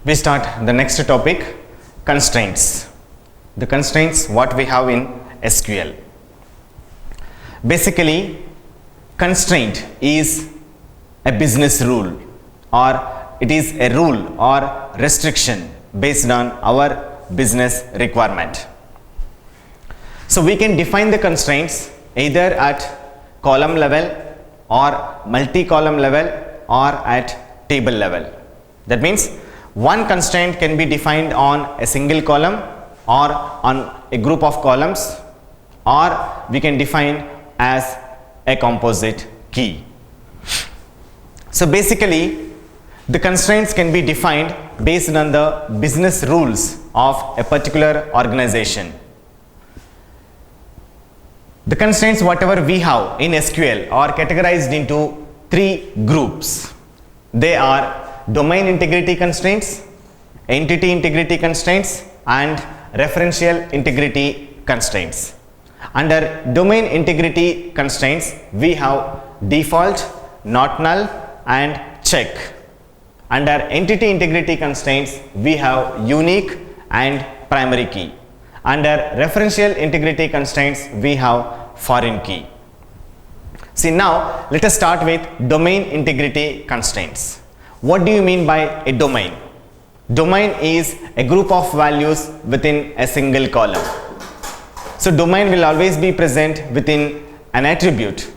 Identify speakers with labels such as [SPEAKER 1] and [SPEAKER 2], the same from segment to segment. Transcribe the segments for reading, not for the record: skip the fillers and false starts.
[SPEAKER 1] We start the next topic, constraints. The constraints what we have in SQL. Basically, constraint is a business rule, or it is a rule or restriction based on our business requirement. So we can define the constraints either at column level or multi-column level or at table level. That means one constraint can be defined on a single column or on a group of columns, or we can define as a composite key. So basically, the constraints can be defined based on the business rules of a particular organization. The constraints whatever we have in SQL are categorized into three groups. They are domain integrity constraints, entity integrity constraints, and referential integrity constraints. Under domain integrity constraints, we have default, not null, and check. Under entity integrity constraints, we have unique and primary key. Under referential integrity constraints, we have foreign key. See, now let us start with domain integrity constraints. What do you mean by a domain? Domain is a group of values within a single column. So domain will always be present within an attribute,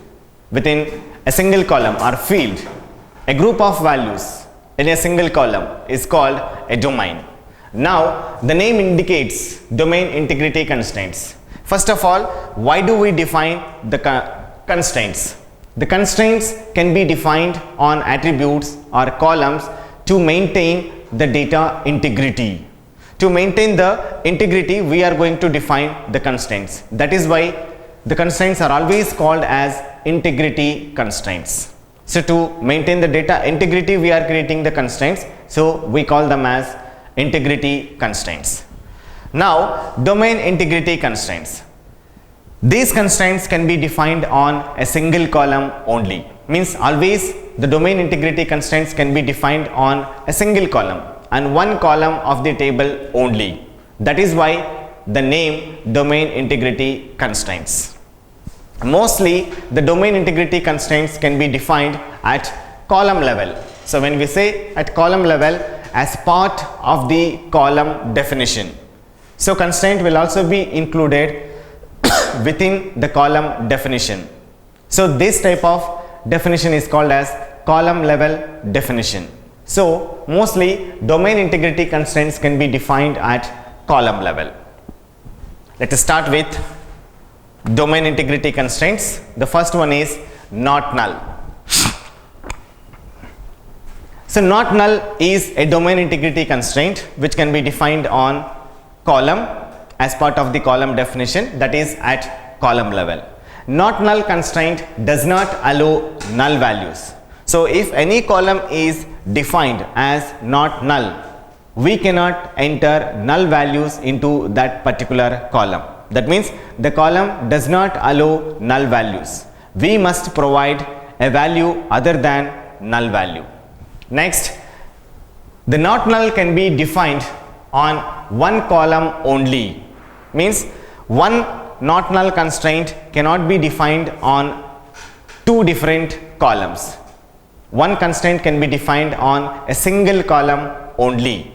[SPEAKER 1] within a single column or field. A group of values in a single column is called a domain. Now the name indicates domain integrity constraints. First of all, why do we define the constraints? The constraints can be defined on attributes or columns to maintain the data integrity. To maintain the integrity, we are going to define the constraints. That is why the constraints are always called as integrity constraints. So to maintain the data integrity, we are creating the constraints. So we call them as integrity constraints. Now, domain integrity constraints. These constraints can be defined on a single column only. Means always the domain integrity constraints can be defined on a single column and one column of the table only. That is why the name domain integrity constraints. Mostly the domain integrity constraints can be defined at column level. So when we say at column level, as part of the column definition. So constraint will also be included within the column definition. So this type of definition is called as column level definition. So mostly domain integrity constraints can be defined at column level. Let us start with domain integrity constraints. The first one is not null. So not null is a domain integrity constraint which can be defined on column as part of the column definition, that is at column level. Not null constraint does not allow null values. So if any column is defined as not null, we cannot enter null values into that particular column. That means the column does not allow null values. We must provide a value other than null value. Next, the not null can be defined on one column only. Means one not null constraint cannot be defined on two different columns. One constraint can be defined on a single column only,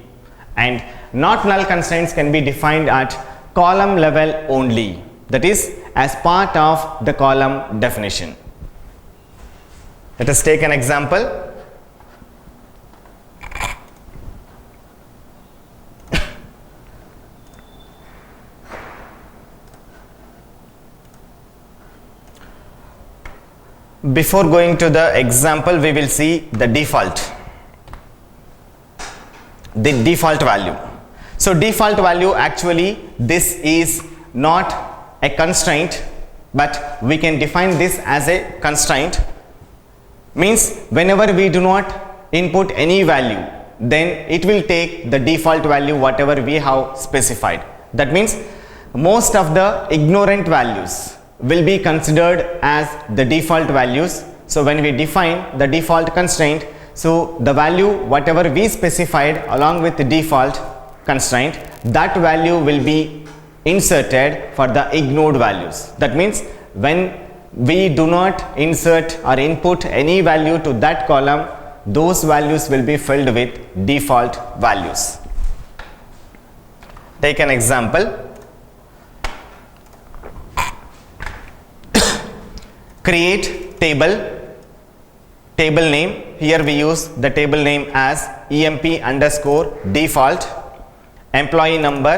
[SPEAKER 1] and not null constraints can be defined at column level only, that is as part of the column definition. Let us take an example. Before going to the example, we will see the default value. So default value, actually this is not a constraint, but we can define this as a constraint. Means whenever we do not input any value, then it will take the default value whatever we have specified. That means most of the ignorant values will be considered as the default values. So when we define the default constraint, So the value whatever we specified along with the default constraint, that value will be inserted for the ignored values. That means when we do not insert or input any value to that column, those values will be filled with default values. Take an example. Create table name. Here we use the table name as emp_default. Employee number,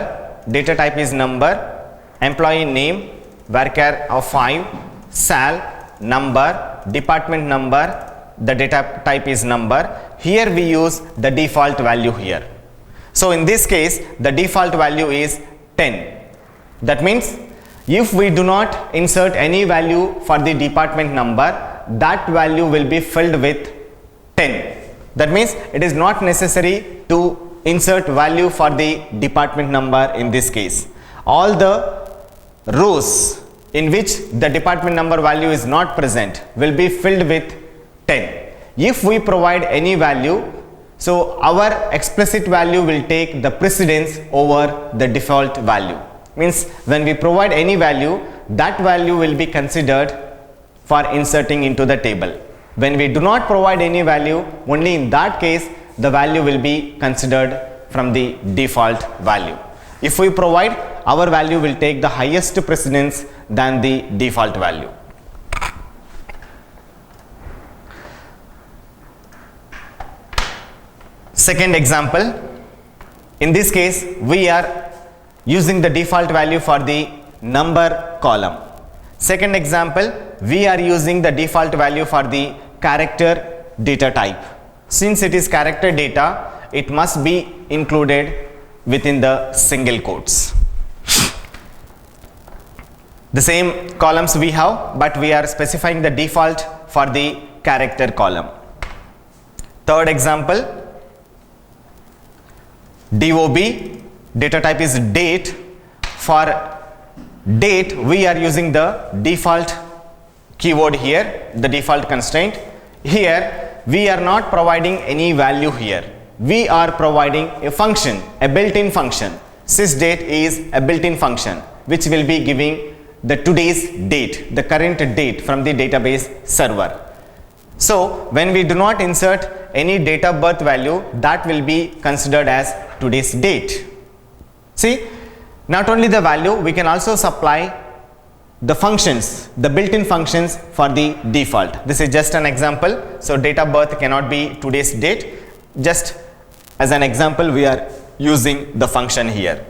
[SPEAKER 1] data type is number. Employee name, varchar of 5. Sal, number. Department number, the data type is number. Here we use the default value here. So in this case the default value is 10. That means if we do not insert any value for the department number, that value will be filled with 10. That means it is not necessary to insert value for the department number in this case. All the rows in which the department number value is not present will be filled with 10. If we provide any value, so our explicit value will take the precedence over the default value. Means when we provide any value, that value will be considered for inserting into the table. When we do not provide any value, only in that case the value will be considered from the default value. If we provide, our value will take the highest precedence than the default value. Second example, in this case we are using the default value for the number column. Second example, we are using the default value for the character data type. Since it is character data, it must be included within the single quotes. The same columns we have, but we are specifying the default for the character column. Third example, DOB, data type is date. For date we are using the default keyword here, the default constraint. Here we are not providing any value here. We are providing a function, a built-in function. Sysdate is a built-in function which will be giving the today's date, the current date from the database server. So when we do not insert any date of birth value, that will be considered as today's date. See, not only the value, we can also supply the functions, the built-in functions for the default. This is just an example. So date of birth cannot be today's date. Just as an example, we are using the function here.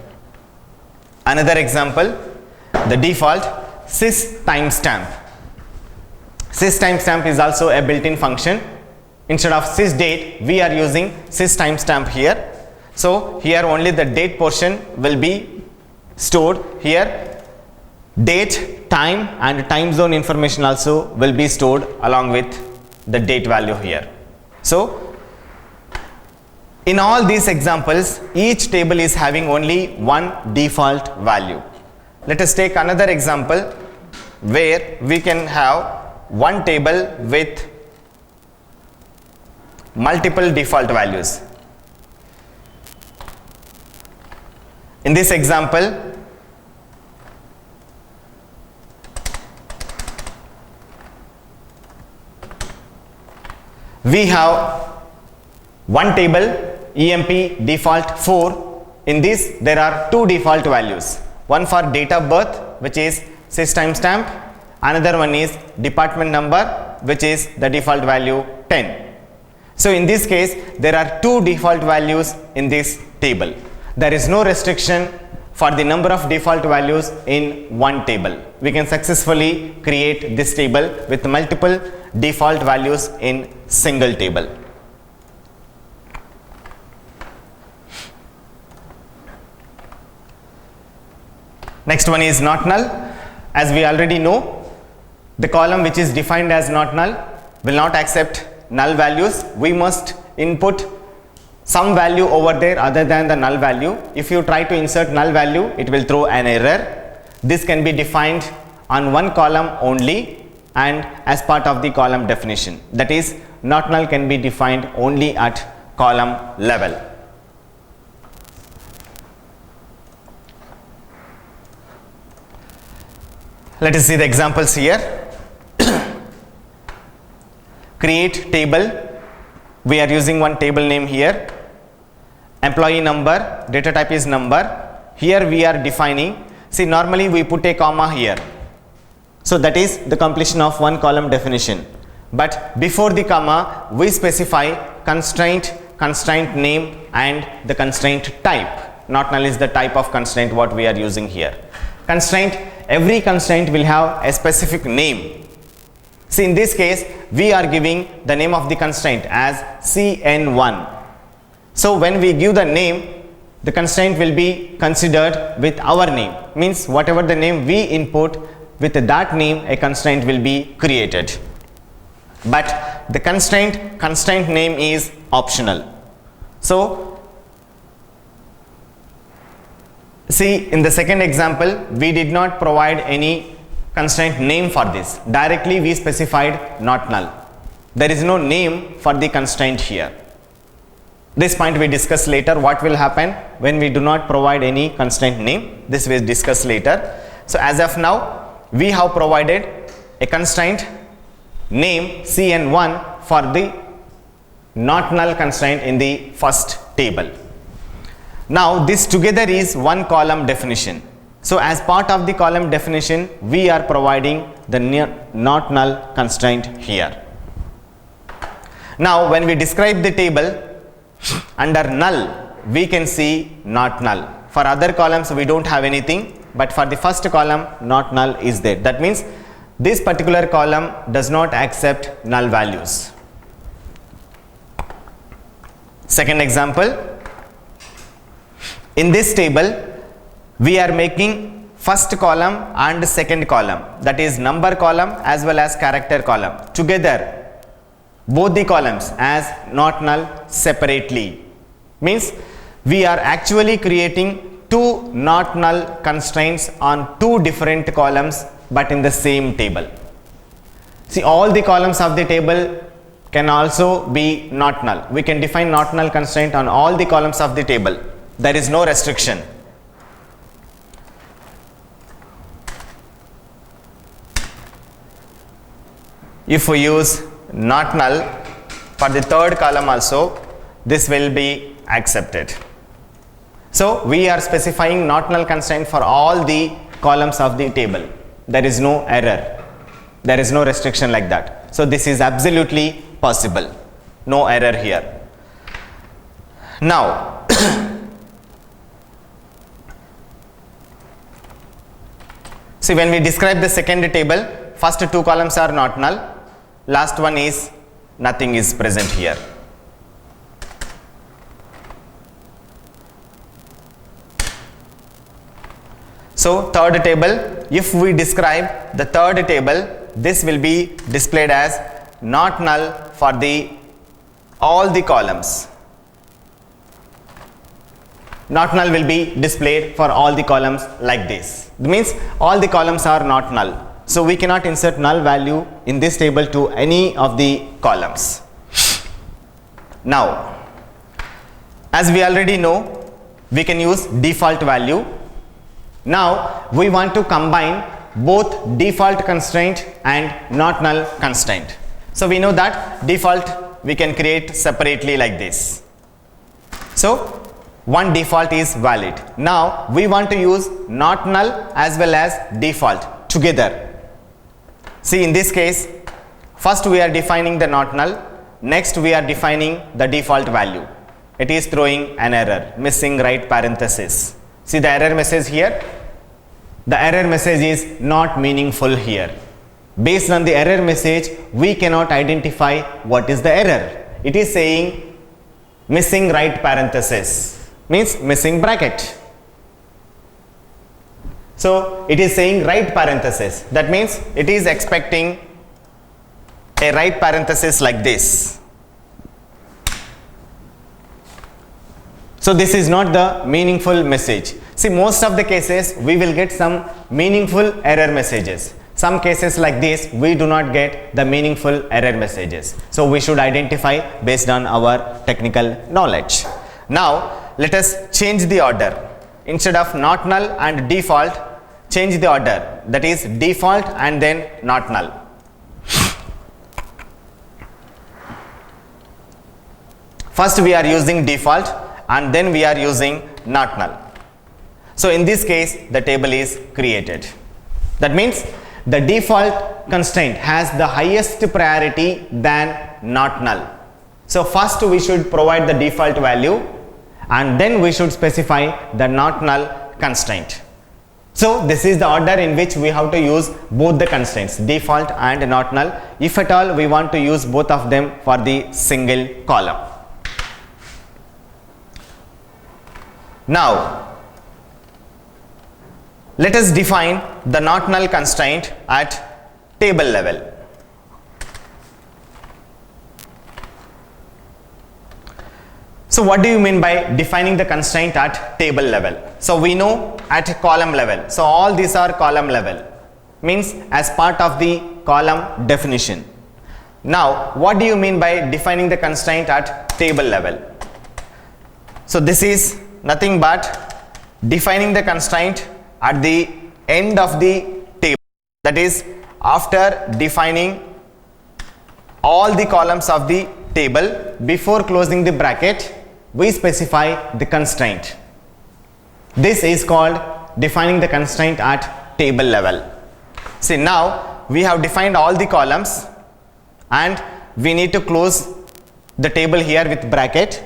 [SPEAKER 1] Another example, the default sys timestamp. Sys timestamp is also a built-in function. Instead of sysdate, we are using sys timestamp here. So here only the date portion will be stored here. Date, time and time zone information also will be stored along with the date value here. So in all these examples, each table is having only one default value. Let us take another example where we can have one table with multiple default values. In this example, we have one table EMP default 4. In this there are two default values, one for date of birth which is sys timestamp, another one is department number which is the default value 10. So in this case there are two default values in this table. There is no restriction for the number of default values in one table. We can successfully create this table with multiple default values in single table. Next one is not null. As we already know, the column which is defined as not null will not accept null values. We must input some value over there other than the null value. If you try to insert null value, it will throw an error. This can be defined on one column only and as part of the column definition. That is, not null can be defined only at column level. Let us see the examples here. Create table. We are using one table name here. Employee number, data type is number. Here we are defining, see normally we put a comma here. So that is the completion of one column definition. But before the comma, we specify constraint, constraint name and the constraint type. Not null is the type of constraint what we are using here. Constraint, every constraint will have a specific name. See in this case, we are giving the name of the constraint as CN1. So when we give the name, the constraint will be considered with our name. Means whatever the name we input, with that name a constraint will be created. But the constraint name is optional. So see in the second example, we did not provide any constraint name for this. Directly we specified not null. There is no name for the constraint here. This point we discuss later what will happen when we do not provide any constraint name. This we will discuss later. So as of now, we have provided a constraint name CN1 for the not null constraint in the first table. Now this together is one column definition. So as part of the column definition, we are providing the not null constraint here. Now when we describe the table, under null we can see not null. For other columns we don't have anything, but for the first column not null is there. That means this particular column does not accept null values. Second example, in this table we are making first column and second column, that is number column as well as character column together, both the columns as not null separately. Means we are actually creating two not null constraints on two different columns but in the same table. See all the columns of the table can also be not null. We can define not null constraint on all the columns of the table. There is no restriction. If we use not null for the third column also, this will be accepted. So we are specifying not null constraint for all the columns of the table. There is no error. There is no restriction like that. So this is absolutely possible. No error here. Now see when we describe the second table, first two columns are not null. Last one is nothing is present here. So third table, if we describe the third table, this will be displayed as not null for all the columns. Not null will be displayed for all the columns like this. It means all the columns are not null. So we cannot insert null value in this table to any of the columns. Now, as we already know, we can use default value. Now we want to combine both default constraint and not null constraint. So we know that default we can create separately like this. So one default is valid. Now we want to use not null as well as default together. See in this case, first we are defining the not null, next we are defining the default value. It is throwing an error, missing right parenthesis. See the error message here? The error message is not meaningful here. Based on the error message, we cannot identify what is the error. It is saying missing right parenthesis, means missing bracket. So it is saying right parenthesis. That means it is expecting a right parenthesis like this. So this is not the meaningful message. See, most of the cases we will get some meaningful error messages. Some cases like this, we do not get the meaningful error messages. So we should identify based on our technical knowledge. Now let us change the order. Instead of not null and default, change the order. That is default and then not null. First we are using default and then we are using not null. So in this case, the table is created. That means the default constraint has the highest priority than not null. So first we should provide the default value and then we should specify the not null constraint. So this is the order in which we have to use both the constraints, default and not null, if at all we want to use both of them for the single column. Now let us define the not null constraint at table level. So what do you mean by defining the constraint at table level? So we know at column level. So all these are column level, means as part of the column definition. Now what do you mean by defining the constraint at table level? So this is nothing but defining the constraint at the end of the table. That is, after defining all the columns of the table, before closing the bracket, we specify the constraint. This is called defining the constraint at table level. See, now we have defined all the columns and we need to close the table here with bracket,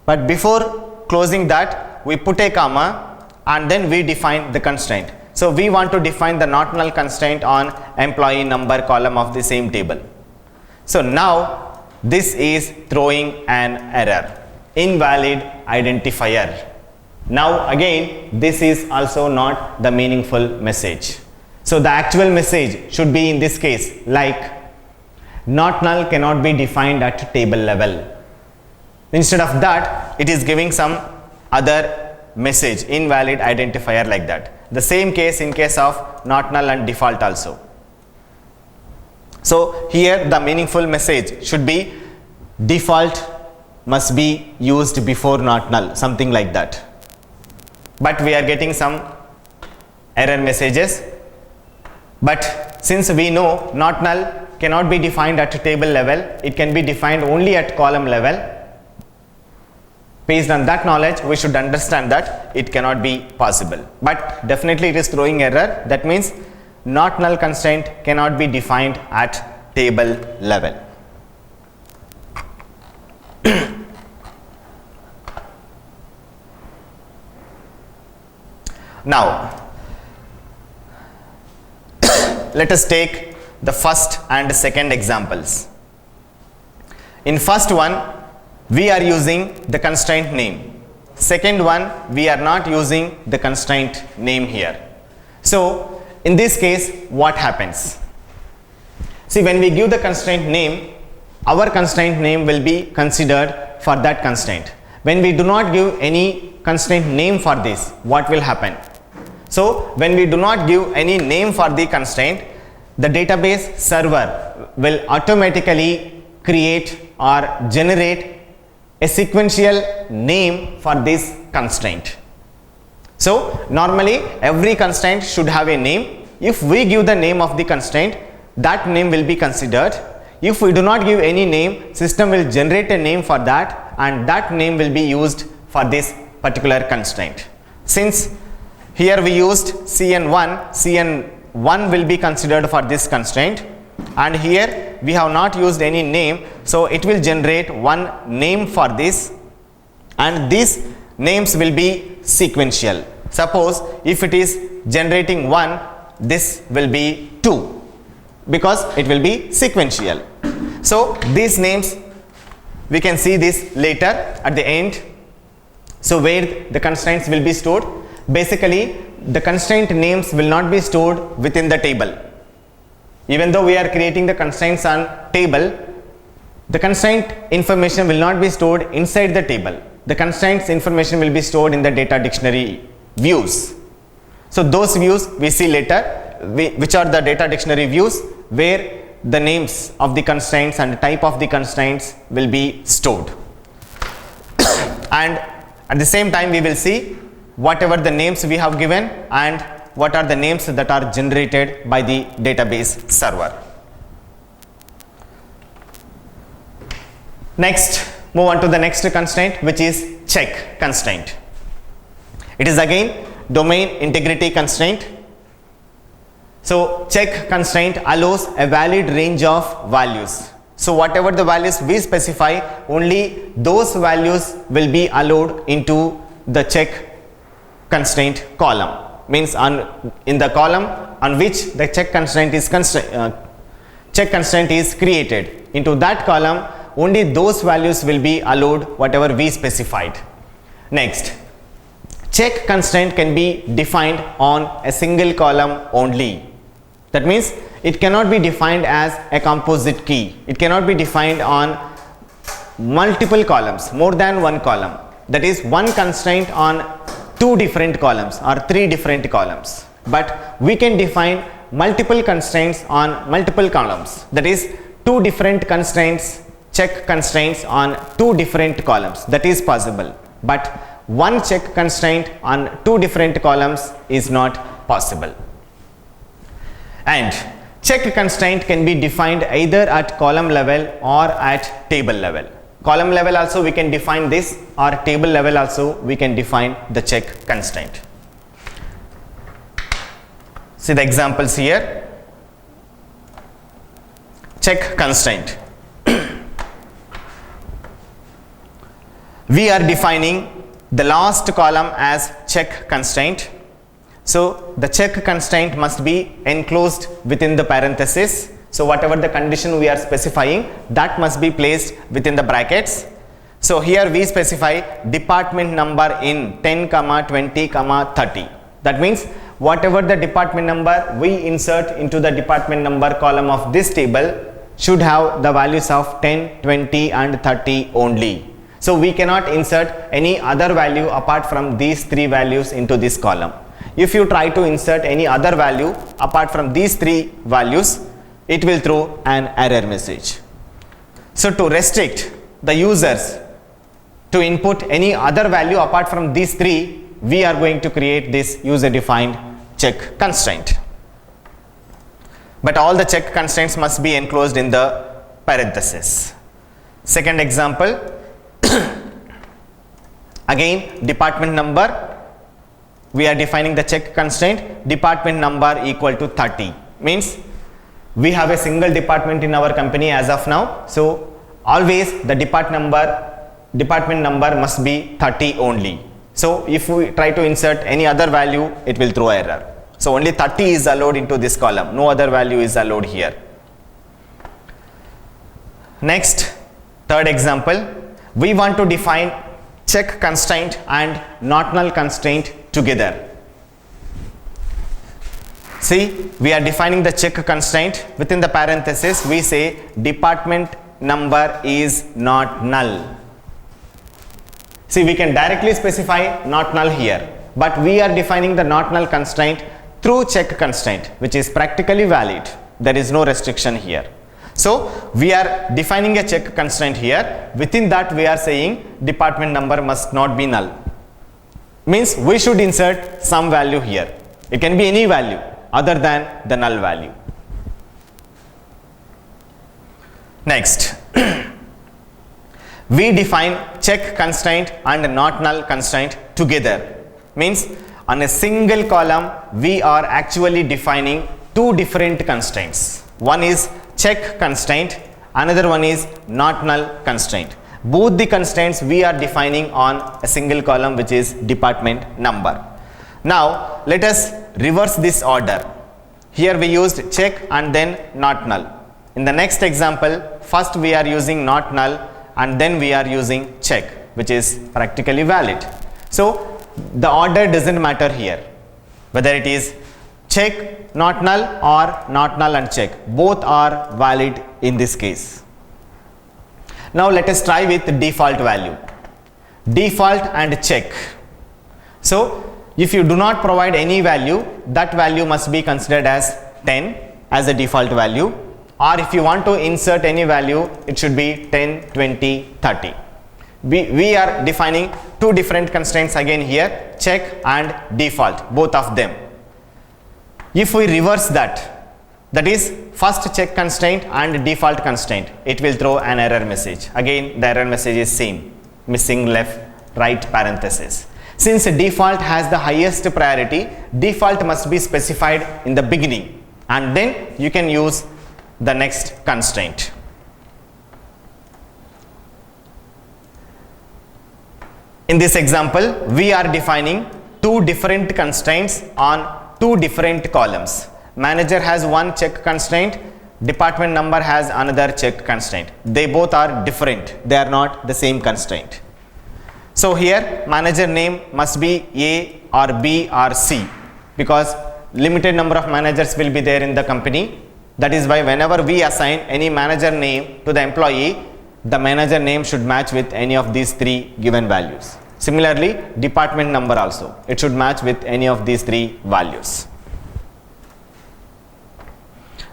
[SPEAKER 1] but before closing that we put a comma and then we define the constraint. So we want to define the not null constraint on employee number column of the same table. So now this is throwing an error, invalid identifier. Now again, this is also not the meaningful message. So the actual message should be in this case like not null cannot be defined at table level. Instead of that, it is giving some other message, invalid identifier, like that. The same case in case of not null and default also. So here the meaningful message should be default must be used before not null, something like that. But we are getting some error messages. But since we know not null cannot be defined at table level, it can be defined only at column level. Based on that knowledge, we should understand that it cannot be possible. But definitely it is throwing error. That means not null constraint cannot be defined at table level. Now let us take the first and second examples. In first one, we are using the constraint name. Second one, we are not using the constraint name here. So in this case, what happens? See, when we give the constraint name, our constraint name will be considered for that constraint. When we do not give any constraint name for this, what will happen? So when we do not give any name for the constraint, the database server will automatically create or generate a sequential name for this constraint. So normally every constraint should have a name. If we give the name of the constraint, that name will be considered. If we do not give any name, system will generate a name for that and that name will be used for this particular constraint. Since here we used CN1, CN1 will be considered for this constraint, and here we have not used any name, so it will generate one name for this, and these names will be sequential. Suppose if it is generating 1, this will be 2 because it will be sequential. So these names we can see this later at the end. So where the constraints will be stored, basically the constraint names will not be stored within the table. Even though we are creating the constraints on table, the constraint information will not be stored inside the table. The constraints information will be stored in the data dictionary views. So those views we see later. which are the data dictionary views where the names of the constraints and type of the constraints will be stored. And at the same time we will see whatever the names we have given and what are the names that are generated by the database server. Next, move on to the next constraint, which is check constraint. It is again domain integrity constraint. So check constraint allows a valid range of values. So whatever the values we specify, only those values will be allowed into the check constraint column. Means in the column on which the check constraint is created, into that column only those values will be allowed whatever we specified. Next, check constraint can be defined on a single column only. That means it cannot be defined as a composite key. It cannot be defined on multiple columns, more than one column. That is one constraint on two different columns or three different columns. But we can define multiple constraints on multiple columns. That is two different constraints, check constraints on two different columns. That is possible. But one check constraint on two different columns is not possible. And check constraint can be defined either at column level or at table level. Column level also we can define this, or table level also we can define the check constraint. See the examples here. Check constraint. We are defining the last column as check constraint. So the check constraint must be enclosed within the parenthesis. So whatever the condition we are specifying, that must be placed within the brackets. So here we specify department number in 10, 20, 30. That means whatever the department number we insert into the department number column of this table should have the values of 10, 20 and 30 only. So we cannot insert any other value apart from these three values into this column. If you try to insert any other value apart from these three values, it will throw an error message. So to restrict the users to input any other value apart from these three, we are going to create this user defined check constraint. But all the check constraints must be enclosed in the parenthesis. Second example, again department number. We are defining the check constraint department number equal to 30. Means we have a single department in our company as of now. So always the department number must be 30 only. So if we try to insert any other value, it will throw error. So only 30 is allowed into this column. No other value is allowed here. Next, third example, we want to define check constraint and not null constraint together. See, we are defining the check constraint. Within the parenthesis, we say department number is not null. See, we can directly specify not null here, but we are defining the not null constraint through check constraint, which is practically valid. There is no restriction here. So we are defining a check constraint here. Within that we are saying department number must not be null. Means we should insert some value here. It can be any value other than the null value. Next, we define check constraint and not null constraint together. Means on a single column we are actually defining two different constraints. One is check constraint, another one is not null constraint. Both the constraints we are defining on a single column, which is department number. Now let us reverse this order. Here we used check and then not null. In the next example, first we are using not null and then we are using check, which is practically valid. So the order doesn't matter here, whether it is check not null or not null and check, both are valid in this case. Now let us try with default value, default and check. So if you do not provide any value, that value must be considered as 10 as a default value, or if you want to insert any value, it should be 10, 20, 30. We are defining two different constraints again here, check and default, both of them. If we reverse that is first check constraint and default constraint, it will throw an error message. Again the error message is same, missing left right parenthesis. Since default has the highest priority, default must be specified in the beginning and then you can use the next constraint. In this example, we are defining two different constraints on two different columns. Manager has one check constraint, department number has another check constraint. They both are different, they are not the same constraint. So here manager name must be A or B or C, because limited number of managers will be there in the company. That is why whenever we assign any manager name to the employee, the manager name should match with any of these three given values. Similarly, department number also, it should match with any of these three values.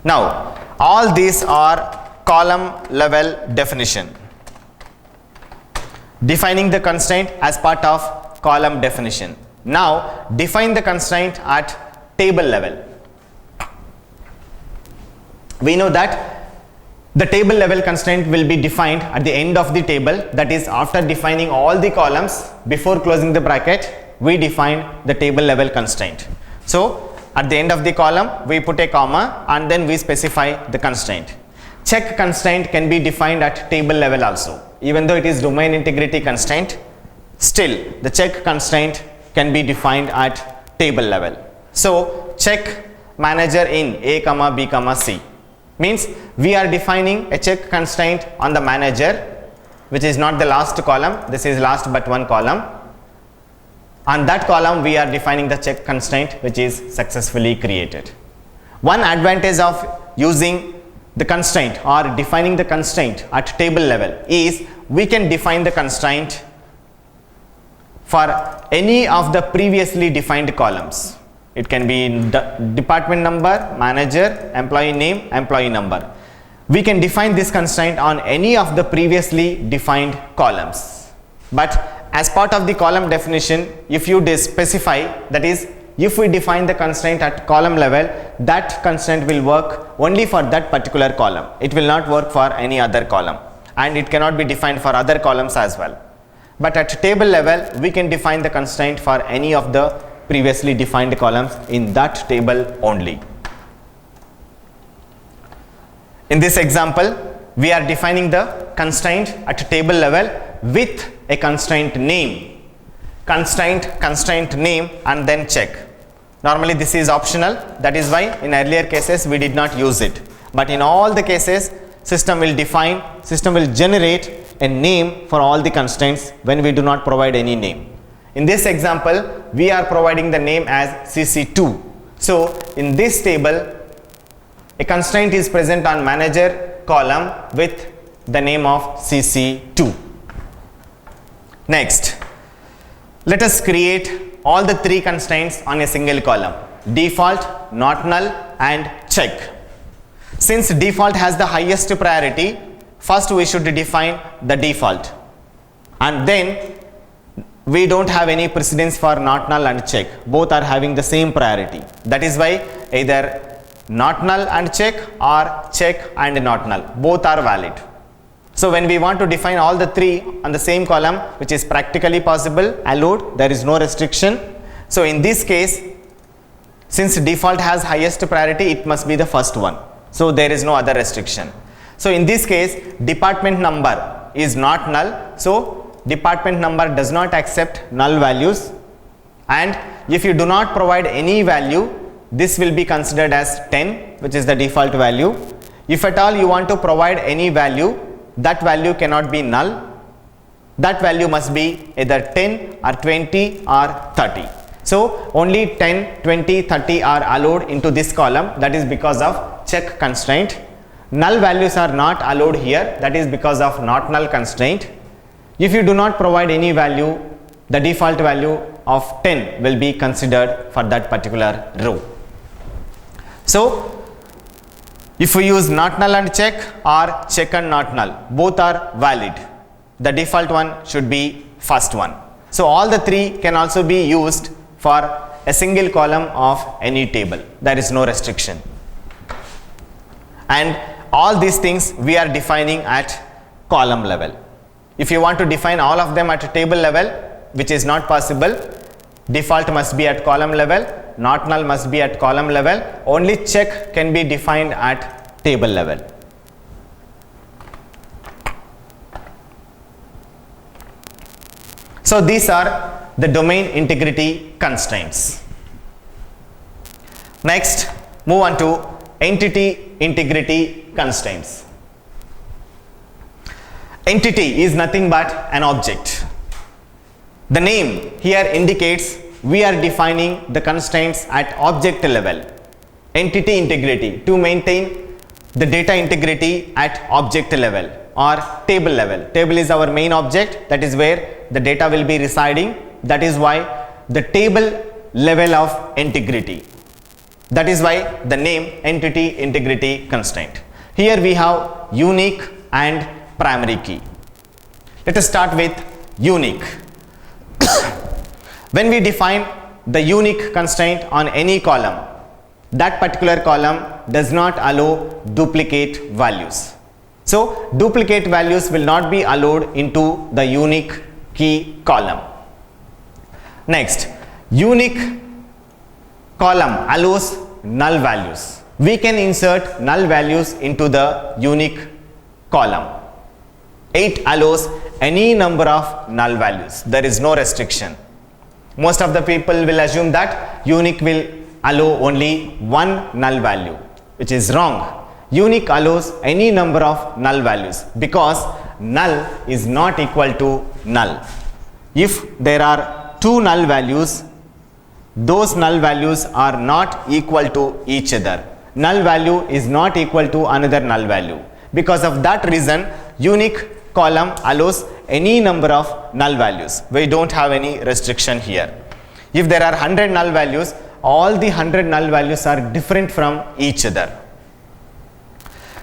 [SPEAKER 1] Now, all these are column level definition. Defining the constraint as part of column definition. Now, define the constraint at table level. We know that the table level constraint will be defined at the end of the table, that is after defining all the columns. Before closing the bracket, we define the table level constraint. So at the end of the column we put a comma and then we specify the constraint. Check constraint can be defined at table level also. Even though it is domain integrity constraint, still the check constraint can be defined at table level. So check manager in A, B, C. Means we are defining a check constraint on the manager, which is not the last column, this is last but one column. On that column we are defining the check constraint which is successfully created. One advantage of using the constraint or defining the constraint at table level is we can define the constraint for any of the previously defined columns. It can be department number, manager, employee name, employee number. We can define this constraint on any of the previously defined columns. But as part of the column definition, if you specify, that is, if we define the constraint at column level, that constraint will work only for that particular column. It will not work for any other column, and it cannot be defined for other columns as well. But at table level, we can define the constraint for any of the previously defined columns in that table only. In this example, we are defining the constraint at table level with a constraint name. Constraint name and then check. Normally this is optional, that is why in earlier cases we did not use it. But in all the cases, system will generate a name for all the constraints when we do not provide any name. In this example, we are providing the name as CC2. So in this table, a constraint is present on manager column with the name of CC2. Next, let us create all the three constraints on a single column: default, not null and check. Since default has the highest priority, first we should define the default, and then we don't have any precedence for not null and check. Both are having the same priority. That is why either not null and check or check and not null, both are valid. So when we want to define all the three on the same column, which is practically possible, allowed, there is no restriction. So in this case, since default has highest priority, it must be the first one. So there is no other restriction. So in this case, department number is not null. So department number does not accept null values, and if you do not provide any value, this will be considered as 10, which is the default value. If at all you want to provide any value, that value cannot be null. That value must be either 10 or 20 or 30. So only 10, 20, 30 are allowed into this column. That is because of check constraint. Null values are not allowed here. That is because of not null constraint. If you do not provide any value, the default value of 10 will be considered for that particular row. So if we use not null and check or check and not null, both are valid. The default one should be first one. So all the three can also be used for a single column of any table. There is no restriction. And all these things we are defining at column level. If you want to define all of them at a table level, which is not possible, default must be at column level, not null must be at column level, only check can be defined at table level. So these are the domain integrity constraints. Next, move on to entity integrity constraints. Entity is nothing but an object. The name here indicates we are defining the constraints at object level. Entity integrity, to maintain the data integrity at object level or table level. Table is our main object, that is where the data will be residing. That is why the table level of integrity. That is why the name entity integrity constraint. Here we have unique and primary key. Let us start with unique. When we define the unique constraint on any column, that particular column does not allow duplicate values. So duplicate values will not be allowed into the unique key column. Next, unique column allows null values. We can insert null values into the unique column. It allows any number of null values. There is no restriction. Most of the people will assume that unique will allow only one null value, which is wrong. Unique allows any number of null values because null is not equal to null. If there are two null values, those null values are not equal to each other. Null value is not equal to another null value. Because of that reason, unique column allows any number of null values. We don't have any restriction here. If there are 100 null values, all the 100 null values are different from each other.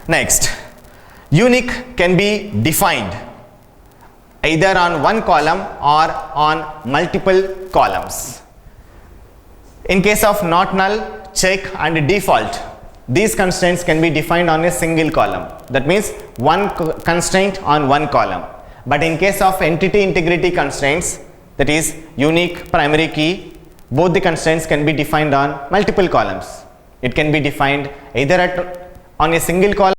[SPEAKER 1] Next, unique can be defined either on one column or on multiple columns. In case of not null, check and default, these constraints can be defined on a single column. That means one constraint on one column. But in case of entity integrity constraints, that is unique, primary key, both the constraints can be defined on multiple columns. It can be defined either on a single column